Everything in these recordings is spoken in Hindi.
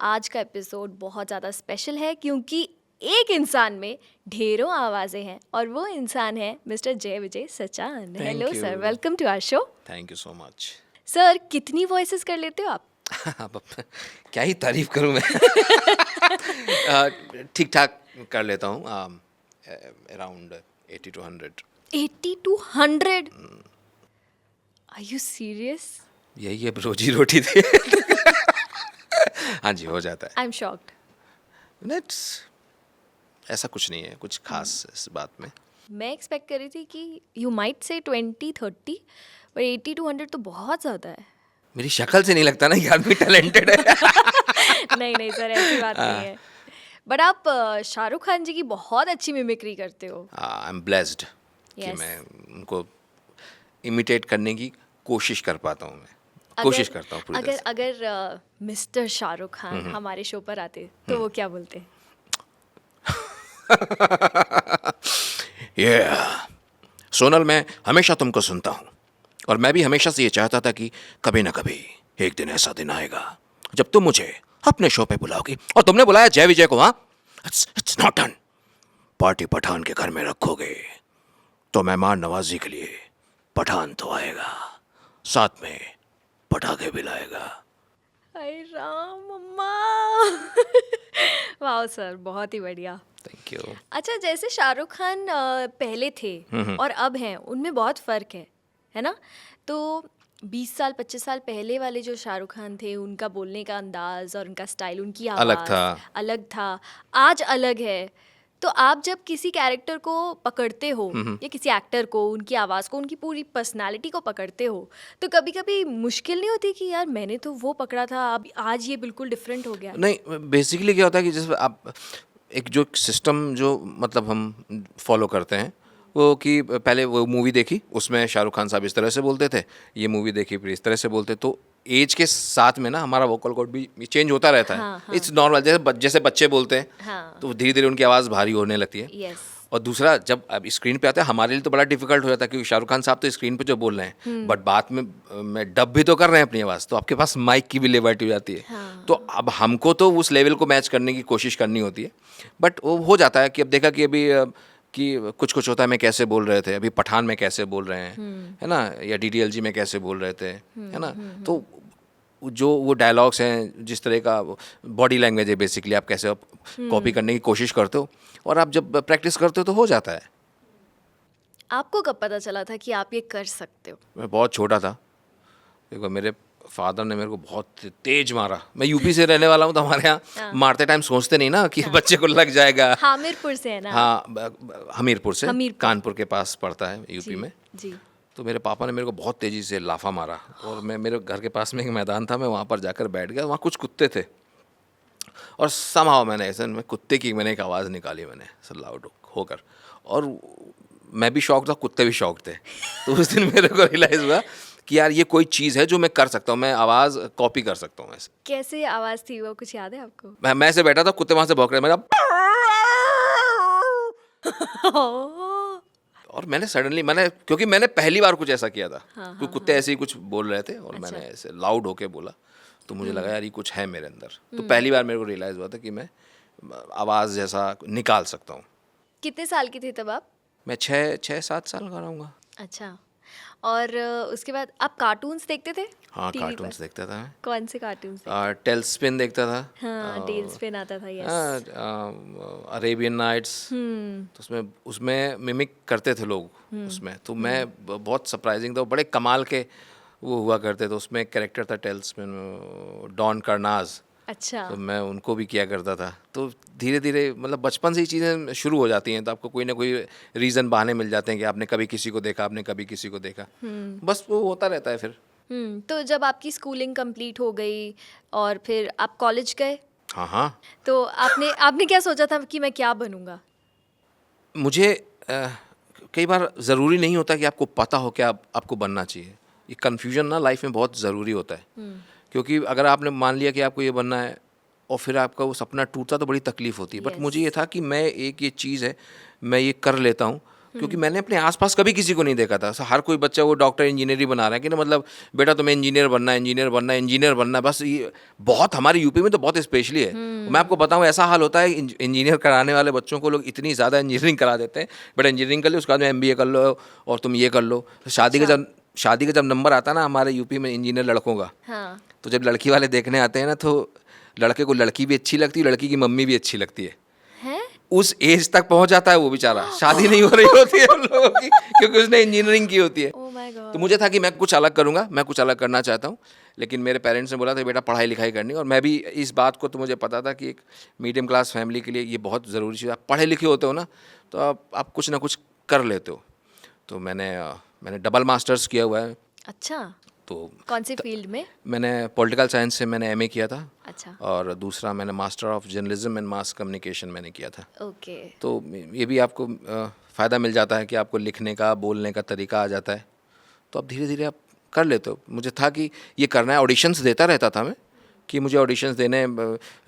आज का एपिसोड बहुत ज़्यादा स्पेशल है क्योंकि एक इंसान में ढेरों आवाज़ें हैं और वो इंसान है mister Jay Vijay Sachan. Hello sir, welcome to our show. Thank you so much. Sir, कितनी वॉइसेस कर लेते हो आप? अब क्या ही तारीफ करूं मैं। ठीक ठाक कर लेता हूँ, around 80 to 100। 80 to 100? Are you serious? यही है रोजी रोटी थी। हाँ जी, हो जाता है। I am shocked. नेट्स ऐसा कुछ नहीं है, कुछ खास इस बात में। मैं एक्सपेक्ट कर रही थी कि यू माइट से 20-30, पर 80 to 100 तो बहुत ज़्यादा है। मेरी शक्ल से नहीं लगता ना कि आदमी टैलेंटेड है। नहीं नहीं सर, ऐसी बात नहीं है। बट आप शाहरुख खान जी की बहुत अच्छी मिमिक्री करते हो। आई एम ब्लेस्ड कि Yes. मैं उनको इमिटेट करने की कोशिश कर पाता हूँ। मैं कोशिश करता हूँ पूरी तरह अगर से। अगर मिस्टर शाहरुख खान हमारे शो पर आते तो वो क्या बोलते? सोनल, मैं हमेशा तुमको सुनता हूँ और मैं भी हमेशा से ये चाहता था कि कभी ना कभी एक दिन ऐसा दिन आएगा जब तुम मुझे अपने शो पे बुलाओगी, और तुमने बुलाया जय विजय को। हाँ, it's not done. Party Pathan के घर में रखोगे तो मेहमान नवाजी के लिए पठान तो आएगा, साथ में पटाखे भी लाएगा। हाय राम मम्मा। वाह सर, बहुत ही बढ़िया। Thank you. अच्छा, जैसे शाहरुख खान पहले थे और अब हैं, उनमें बहुत फ़र्क है ना? तो 20 साल 25 साल पहले वाले जो शाहरुख खान थे, उनका बोलने का अंदाज़ और उनका स्टाइल, उनकी अलग आवाज़ था। अलग था, आज अलग है। तो आप जब किसी कैरेक्टर को पकड़ते हो या किसी एक्टर को, उनकी आवाज़ को, उनकी पूरी पर्सनालिटी को पकड़ते हो, तो कभी कभी मुश्किल नहीं होती कि यार मैंने तो वो पकड़ा था, अब आज ये बिल्कुल डिफरेंट हो गया? नहीं, बेसिकली क्या होता है कि जैसे आप एक जो सिस्टम जो मतलब हम फॉलो करते हैं वो कि पहले वो मूवी देखी, उसमें शाहरुख खान साहब इस तरह से बोलते थे, ये मूवी देखी फिर इस तरह से बोलते, तो एज के साथ में ना हमारा वोकल कॉर्ड भी चेंज होता रहता है। हाँ, हाँ। इट्स नॉर्मल, जैसे बच्चे बोलते हैं हाँ। तो धीरे धीरे उनकी आवाज़ भारी होने लगती है। यस। और दूसरा, जब अब स्क्रीन पे आता है हमारे लिए तो बड़ा डिफिकल्ट हो जाता है क्योंकि शाहरुख खान साहब तो स्क्रीन पे जो बोल रहे हैं, बट बात में डब भी तो कर रहे हैं अपनी आवाज़, तो आपके पास माइक की भी लिबर्टी हो जाती है। हाँ। तो अब हमको तो उस लेवल को मैच करने की कोशिश करनी होती है, बट वो हो जाता है कि अब देखा कि अभी कि कुछ कुछ होता है, में कैसे बोल रहे थे, अभी पठान में कैसे बोल रहे हैं, है ना, या डीडीएलजी में कैसे बोल रहे थे, है ना। तो जो वो डायलॉग्स हैं, जिस तरह का बॉडी लैंग्वेज है, बेसिकली आप कैसे कॉपी करने की कोशिश करते हो, और आप जब प्रैक्टिस करते हो तो हो जाता है। आपको कब पता चला था कि आप ये कर सकते हो? मैं बहुत छोटा था, देखो मेरे फादर ने मेरे को बहुत तेज मारा। मैं यूपी से रहने वाला हूँ, तो हमारे यहाँ मारते टाइम सोचते नहीं ना कि बच्चे को लग जाएगा। हामिरपुर से है ना? हाँ, हमीरपुर से, हमीरपुर। कानपुर के पास पड़ता है यूपी जी, में। जी। तो मेरे पापा ने मेरे को बहुत तेज़ी से लाफा मारा, और मैं, मेरे घर के पास में एक मैदान था, मैं वहाँ पर जाकर बैठ गया, वहाँ कुछ कुत्ते थे, और समहाउ मैंने ऐसे में कुत्ते की मैंने एक आवाज़ निकाली, मैंने सर लाउड होकर, और मैं भी शौक था, कुत्ते भी शौक थे। तो उस दिन मेरे को रियलाइज़ हुआ कि यार ये कोई चीज़ है जो मैं कर सकता हूँ, मैं आवाज़ कॉपी कर सकता हूँ ऐसे। कैसे आवाज़ थी वो, कुछ याद है आपको? मैं ऐसे बैठा था, कुत्ते वहाँ से भौंक रहे, मैं और मैंने सडनली, क्योंकि मैंने पहली बार कुछ ऐसा किया था, क्योंकि कुत्ते ऐसे ही कुछ बोल रहे थे और मैंने ऐसे लाउड होके बोला, तो मुझे लगा यार ये कुछ है मेरे अंदर। तो पहली बार मेरे को रियलाइज़ हुआ था कि मैं आवाज़ जैसा निकाल सकता हूँ। कितने साल के थे तब आप? मैं 6-7 साल का रहूँगा। अच्छा। और उसके बाद आप कार्टून्स देखते थे? हाँ, टीवी कार्टून्स पर? देखता था मैं। कौन से कार्टून्स देखते? टेलस्पिन देखता था। हाँ, टेल्सपिन आता था, यस। अरेबियन नाइट्स, तो उसमें उसमें मिमिक करते थे लोग उसमें, तो मैं बहुत सरप्राइजिंग था, बड़े कमाल के वो हुआ करते थे। उसमें एक कैरेक्टर था टेलस्पिन, डॉन कर्नाज, अच्छा। तो मैं उनको भी किया करता था। तो धीरे धीरे मतलब बचपन से ही चीज़ें शुरू हो जाती हैं, तो आपको कोई ना कोई रीज़न, बहाने मिल जाते हैं कि आपने कभी किसी को देखा, आपने कभी किसी को देखा, बस वो होता रहता है फिर। तो जब आपकी स्कूलिंग कंप्लीट हो गई और फिर आप कॉलेज गए, हाँ हाँ, तो आपने आपने क्या सोचा था कि मैं क्या बनूंगा? मुझे कई बार ज़रूरी नहीं होता कि आपको पता हो कि आपको बनना चाहिए। ये कन्फ्यूजन ना लाइफ में बहुत ज़रूरी होता है, क्योंकि अगर आपने मान लिया कि आपको ये बनना है और फिर आपका वो सपना टूटता तो बड़ी तकलीफ़ होती है। But Yes. मुझे ये था कि मैं, एक ये चीज़ है, मैं ये कर लेता हूँ, क्योंकि मैंने अपने आसपास कभी किसी को नहीं देखा था। हर कोई बच्चा वो डॉक्टर इंजीनियर ही बना रहा है कि ना, मतलब बेटा तुम्हें इंजीनियर बनना है, इंजीनियर बनना है, इंजीनियर बनना है, बस ये बहुत हमारे यूपी में तो बहुत स्पेशली है। मैं आपको बताऊं ऐसा हाल होता है इंजीनियर कराने वाले बच्चों को लोग इतनी ज़्यादा इंजीनियरिंग करा देते हैं, बेटा इंजीनियरिंग कर लो, उसके बाद में MBA कर लो और तुम ये कर लो। शादी का जब नंबर आता है ना हमारे यूपी में इंजीनियर लड़कों का, हाँ। तो जब लड़की वाले देखने आते हैं ना, तो लड़के को लड़की भी अच्छी लगती है, लड़की की मम्मी भी अच्छी लगती है। हैं? उस एज तक पहुंच जाता है वो बेचारा, शादी नहीं हो रही होती है उन लोगों की, क्योंकि उसने इंजीनियरिंग की होती है। Oh my God. तो मुझे था कि मैं कुछ अलग करूंगा, मैं कुछ अलग करना चाहता हूँ, लेकिन मेरे पेरेंट्स ने बोला था बेटा पढ़ाई लिखाई करनी, और मैं भी इस बात को तो मुझे पता था कि एक मीडियम क्लास फैमिली के लिए ये बहुत ज़रूरी चीज़ है। आप पढ़े लिखे होते हो ना, तो आप कुछ ना कुछ कर लेते हो। तो मैंने डबल मास्टर्स किया हुआ है। अच्छा, तो कौन सी फील्ड में? मैंने पॉलिटिकल साइंस से मैंने MA किया था, अच्छा, और दूसरा मैंने master of journalism and mass communication मैंने किया था। ओके। तो ये भी आपको फ़ायदा मिल जाता है कि आपको लिखने का, बोलने का तरीका आ जाता है, तो अब धीरे धीरे आप कर लेते हो। मुझे था कि ये करना है, ऑडिशंस देता रहता था मैं, कि मुझे ऑडिशंस देने,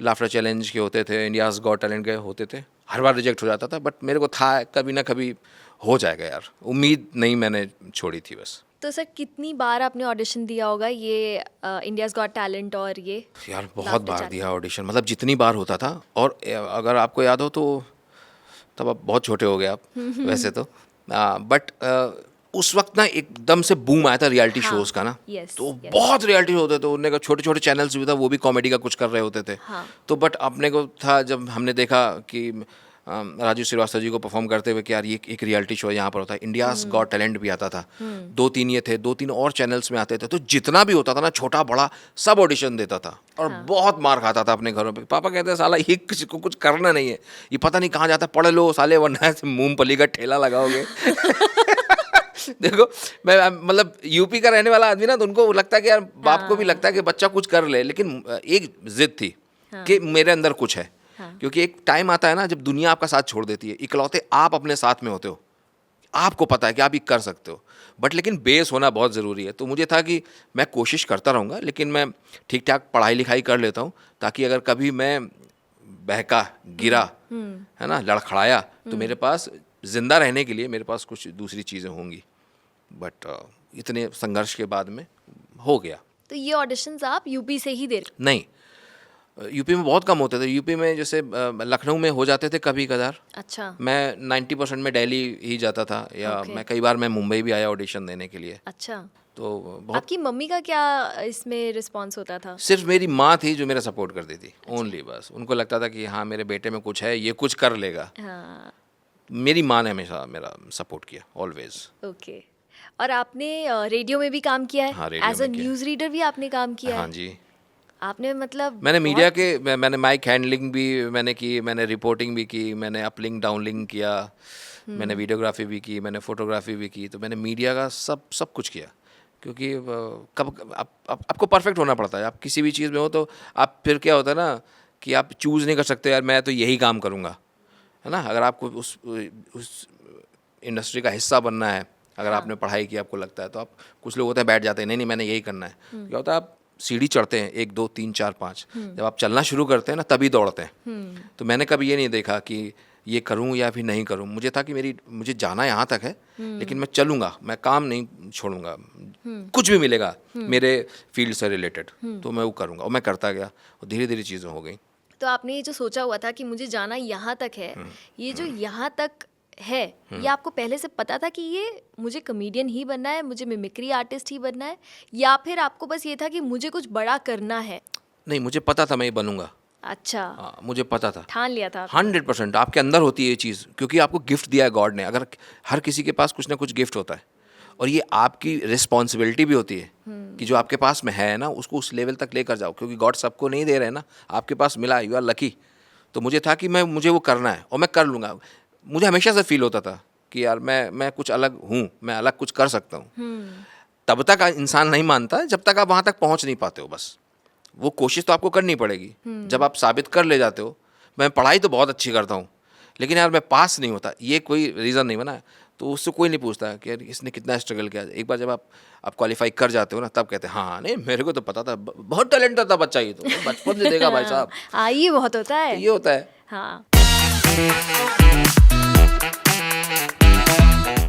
लाफ्टर चैलेंज के होते थे, इंडियाज़ गॉट टैलेंट के होते थे, हर बार रिजेक्ट हो जाता था, बट मेरे को था कभी ना कभी हो जाएगा यार, उम्मीद नहीं मैंने छोड़ी थी बस। तो सर कितनी बार आपने ऑडिशन दिया होगा ये इंडियाज़ गॉट टैलेंट और ये? यार बहुत Laughter बार Challenge? दिया ऑडिशन, मतलब जितनी बार होता था। और अगर आपको याद हो तो तब आप बहुत छोटे हो गए आप वैसे तो, बट उस वक्त ना एकदम से बूम आया था रियलिटी हाँ, शोज़ का ना, yes, तो yes. बहुत रियलिटी होते थे। उनने का छोटे छोटे चैनल्स भी था, वो भी कॉमेडी का कुछ कर रहे होते थे। हाँ। तो बट अपने को था, जब हमने देखा कि राजू श्रीवास्तव जी को परफॉर्म करते हुए कि यार ये एक रियलिटी शो यहाँ पर होता है, इंडियाज़ गॉट टैलेंट भी आता था, 2-3 ये थे, 2-3 और चैनल्स में आते थे। तो जितना भी होता था ना, छोटा बड़ा सब ऑडिशन देता था, और बहुत मार खाता था अपने घरों पे। पापा कहते हैं साला ये किसी को कुछ करना नहीं है, ये पता नहीं कहाँ जाता, पढ़ लो साले वरना मूंगफली का ठेला लगाओगे। देखो मैं मतलब यूपी का रहने वाला आदमी ना, तो उनको लगता है कि यार बाप को भी लगता है कि बच्चा कुछ कर ले, लेकिन एक जिद थी कि मेरे अंदर कुछ है। क्योंकि एक टाइम आता है ना जब दुनिया आपका साथ छोड़ देती है, इकलौते आप अपने साथ में होते हो, आपको पता है कि आप ये कर सकते हो, बट लेकिन बेस होना बहुत ज़रूरी है। तो मुझे था कि मैं कोशिश करता रहूँगा, लेकिन मैं ठीक ठाक पढ़ाई लिखाई कर लेता हूँ, ताकि अगर कभी मैं बहका गिरा, है ना, लड़खड़ाया, तो मेरे पास ज़िंदा रहने के लिए मेरे पास कुछ दूसरी चीज़ें होंगी। बट इतने संघर्ष के बाद में हो गया। तो ये ऑडिशंस आप यूपी से ही दे रहे? नहीं, यूपी में बहुत कम होते थे। यूपी में जैसे लखनऊ में हो जाते थे कभी कदार। अच्छा, मैं 90% में दिल्ली ही जाता था, या Okay. मैं कई बार मैं मुंबई भी आया ऑडिशन देने के लिए। अच्छा। तो बहुत आपकी मम्मी का क्या इसमें रिस्पॉन्स होता था? सिर्फ मेरी माँ थी जो मेरा सपोर्ट करती थी, ओनली, बस उनको लगता था कि हाँ मेरे बेटे में कुछ है, ये कुछ कर लेगा। हाँ, मेरी माँ ने हमेशा मेरा सपोर्ट किया, ऑलवेज। ओके। और आपने रेडियो में भी काम किया है? हाँ, रेडियो एज अ में किया। न्यूज़ रीडर भी आपने काम किया हाँ है? जी, आपने मतलब मैंने मीडिया के मैंने माइक हैंडलिंग भी मैंने की, मैंने रिपोर्टिंग भी की, मैंने अपलिंक डाउनलिंक किया, मैंने वीडियोग्राफी भी की, मैंने फोटोग्राफी भी की। तो मैंने मीडिया का सब कुछ किया, क्योंकि कब आपको परफेक्ट होना पड़ता है। आप किसी भी चीज़ में हो तो आप फिर क्या होता है ना कि आप चूज़ नहीं कर सकते यार मैं तो यही काम करूँगा, है ना। अगर आपको उस इंडस्ट्री का हिस्सा बनना है, अगर आपने पढ़ाई की, आपको लगता है, तो आप, कुछ लोग होते हैं बैठ जाते हैं, नहीं मैंने यही करना है। क्या होता है, आप सीढ़ी चढ़ते हैं 1 2 3 4 5, जब आप चलना शुरू करते हैं ना तभी दौड़ते हैं। तो मैंने कभी ये नहीं देखा कि ये करूं या फिर नहीं करूं। मुझे था कि मुझे जाना यहाँ तक है, लेकिन मैं चलूँगा, मैं काम नहीं छोड़ूंगा, कुछ भी मिलेगा मेरे फील्ड से रिलेटेड तो मैं वो करूँगा, और मैं करता गया, और धीरे धीरे चीज़ें हो गई। तो आपने ये जो सोचा हुआ था कि मुझे जाना यहाँ तक है, ये जो यहाँ तक है, ये आपको पहले से पता था कि ये मुझे कॉमेडियन ही बनना है, मुझे मिमिक्री आर्टिस्ट ही बनना है, या फिर आपको बस ये था कि मुझे कुछ बड़ा करना है? नहीं, मुझे पता था मैं ये बनूंगा। अच्छा, हाँ, मुझे पता था, ठान लिया था आपने। 100%। आपके अंदर होती है ये चीज़, क्योंकि आपको गिफ्ट दिया है गॉड ने। अगर हर किसी के पास कुछ ना कुछ गिफ्ट होता है, और ये आपकी रिस्पॉन्सिबिलिटी भी होती है कि जो आपके पास में है ना उसको उस लेवल तक लेकर जाओ, क्योंकि गॉड सबको नहीं दे रहे हैं ना, आपके पास मिला, यू आर लकी। तो मुझे था कि मुझे वो करना है और मैं कर लूँगा। मुझे हमेशा से फील होता था कि यार मैं कुछ अलग हूँ, मैं अलग कुछ कर सकता हूँ। तब तक इंसान नहीं मानता जब तक आप वहाँ तक पहुँच नहीं पाते हो। बस वो कोशिश तो आपको करनी पड़ेगी। जब आप साबित कर ले जाते हो, मैं पढ़ाई तो बहुत अच्छी करता हूँ, लेकिन यार मैं पास नहीं होता, ये कोई रीज़न नहीं बना, तो उससे कोई नहीं पूछता कि यार इसने कितना स्ट्रगल किया। एक बार जब आप क्वालिफाई कर जाते हो ना, तब कहते हैं हाँ नहीं मेरे को तो पता था, बहुत टैलेंटेड था बच्चा, ये तो बचपन से देखा भाई साहब। हाँ, ये बहुत होता है, ये होता है। हाँ।